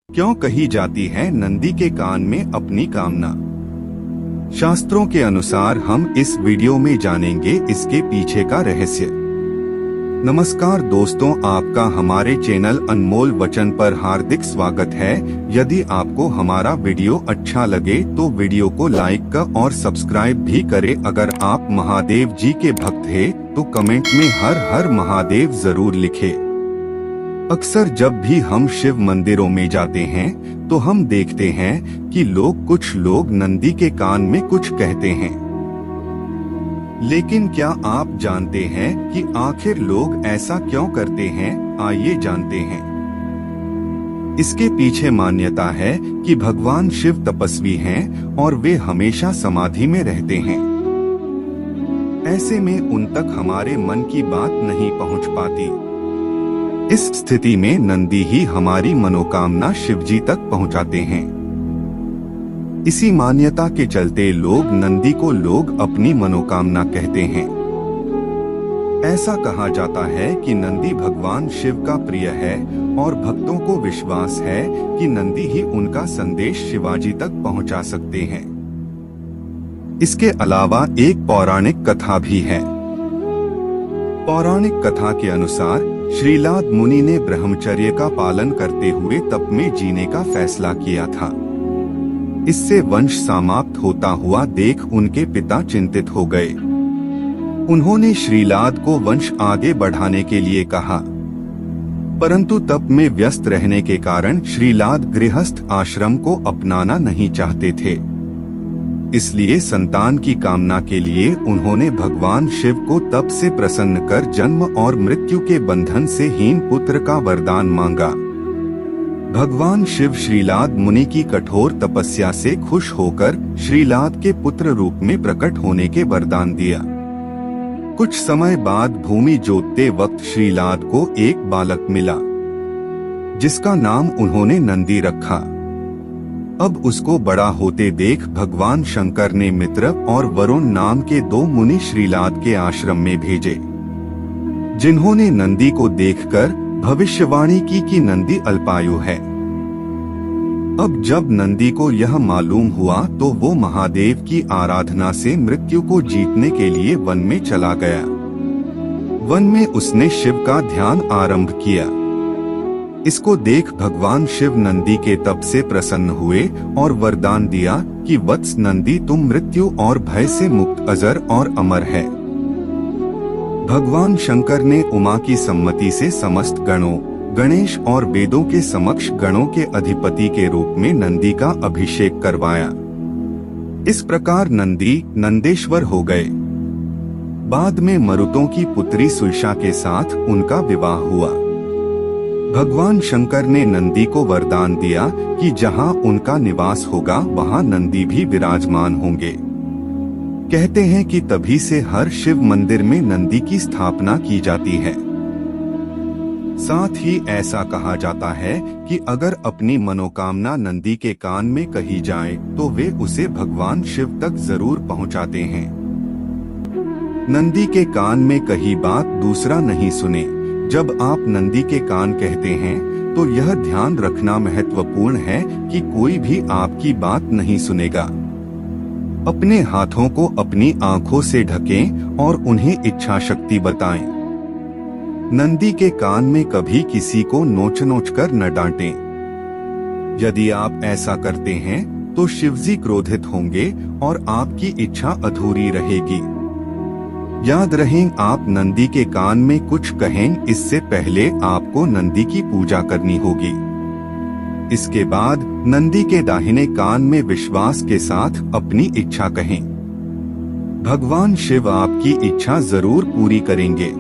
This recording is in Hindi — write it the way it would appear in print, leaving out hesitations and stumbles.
क्यों कही जाती है नंदी के कान में अपनी कामना? शास्त्रों के अनुसार हम इस वीडियो में जानेंगे इसके पीछे का रहस्य। नमस्कार दोस्तों, आपका हमारे चैनल अनमोल वचन पर हार्दिक स्वागत है। यदि आपको हमारा वीडियो अच्छा लगे तो वीडियो को लाइक कर और सब्सक्राइब भी करें। अगर आप महादेव जी के भक्त हैं तो कमेंट में हर हर महादेव जरूर लिखें। अक्सर जब भी हम शिव मंदिरों में जाते हैं तो हम देखते हैं कि कुछ लोग नंदी के कान में कुछ कहते हैं। लेकिन क्या आप जानते हैं कि आखिर लोग ऐसा क्यों करते हैं? आइए जानते हैं। इसके पीछे मान्यता है कि भगवान शिव तपस्वी हैं और वे हमेशा समाधि में रहते हैं। ऐसे में उन तक हमारे मन की बात नहीं पहुंच पाती। इस स्थिति में नंदी ही हमारी मनोकामना शिवजी तक पहुंचाते हैं। इसी मान्यता के चलते नंदी को लोग अपनी मनोकामना कहते हैं। ऐसा कहा जाता है कि नंदी भगवान शिव का प्रिय है और भक्तों को विश्वास है कि नंदी ही उनका संदेश शिवाजी तक पहुंचा सकते हैं। इसके अलावा एक पौराणिक कथा भी है। पौराणिक कथा के अनुसार श्रीलाद मुनि ने ब्रह्मचर्य का पालन करते हुए तप में जीने का फैसला किया था। इससे वंश समाप्त होता हुआ देख उनके पिता चिंतित हो गए। उन्होंने श्रीलाद को वंश आगे बढ़ाने के लिए कहा, परंतु तप में व्यस्त रहने के कारण श्रीलाद गृहस्थ आश्रम को अपनाना नहीं चाहते थे। इसलिए संतान की कामना के लिए उन्होंने भगवान शिव को तप से प्रसन्न कर जन्म और मृत्यु के बंधन से हीन पुत्र का वरदान मांगा। भगवान शिव श्रीलाद मुनि की कठोर तपस्या से खुश होकर श्रीलाद के पुत्र रूप में प्रकट होने के वरदान दिया। कुछ समय बाद भूमि जोतते वक्त श्रीलाद को एक बालक मिला, जिसका नाम उन्होंने नंदी रखा। अब उसको बड़ा होते देख भगवान शंकर ने मित्र और वरुण नाम के दो मुनि श्रीलाद के आश्रम में भेजे, जिन्होंने नंदी को देखकर भविष्यवाणी की कि नंदी अल्पायु है। अब जब नंदी को यह मालूम हुआ तो वो महादेव की आराधना से मृत्यु को जीतने के लिए वन में चला गया। वन में उसने शिव का ध्यान आरंभ किया। इसको देख भगवान शिव नंदी के तप से प्रसन्न हुए और वरदान दिया कि वत्स नंदी, तुम मृत्यु और भय से मुक्त अजर और अमर है। भगवान शंकर ने उमा की सम्मति से समस्त गणों, गणेश और वेदों के समक्ष गणों के अधिपति के रूप में नंदी का अभिषेक करवाया। इस प्रकार नंदी नंदेश्वर हो गए। बाद में मरुतों की पुत्री सुईषा के साथ उनका विवाह हुआ। भगवान शंकर ने नंदी को वरदान दिया कि जहां उनका निवास होगा वहां नंदी भी विराजमान होंगे। कहते हैं कि तभी से हर शिव मंदिर में नंदी की स्थापना की जाती है। साथ ही ऐसा कहा जाता है कि अगर अपनी मनोकामना नंदी के कान में कही जाए तो वे उसे भगवान शिव तक जरूर पहुंचाते हैं। नंदी के कान में कही बात दूसरा नहीं सुने। जब आप नंदी के कान कहते हैं तो यह ध्यान रखना महत्वपूर्ण है कि कोई भी आपकी बात नहीं सुनेगा। अपने हाथों को अपनी आंखों से ढकें और उन्हें इच्छा शक्ति बताएं। नंदी के कान में कभी किसी को नोच कर न डांटें। यदि आप ऐसा करते हैं तो शिवजी क्रोधित होंगे और आपकी इच्छा अधूरी रहेगी। याद रहें, आप नंदी के कान में कुछ कहें इससे पहले आपको नंदी की पूजा करनी होगी। इसके बाद नंदी के दाहिने कान में विश्वास के साथ अपनी इच्छा कहें। भगवान शिव आपकी इच्छा जरूर पूरी करेंगे।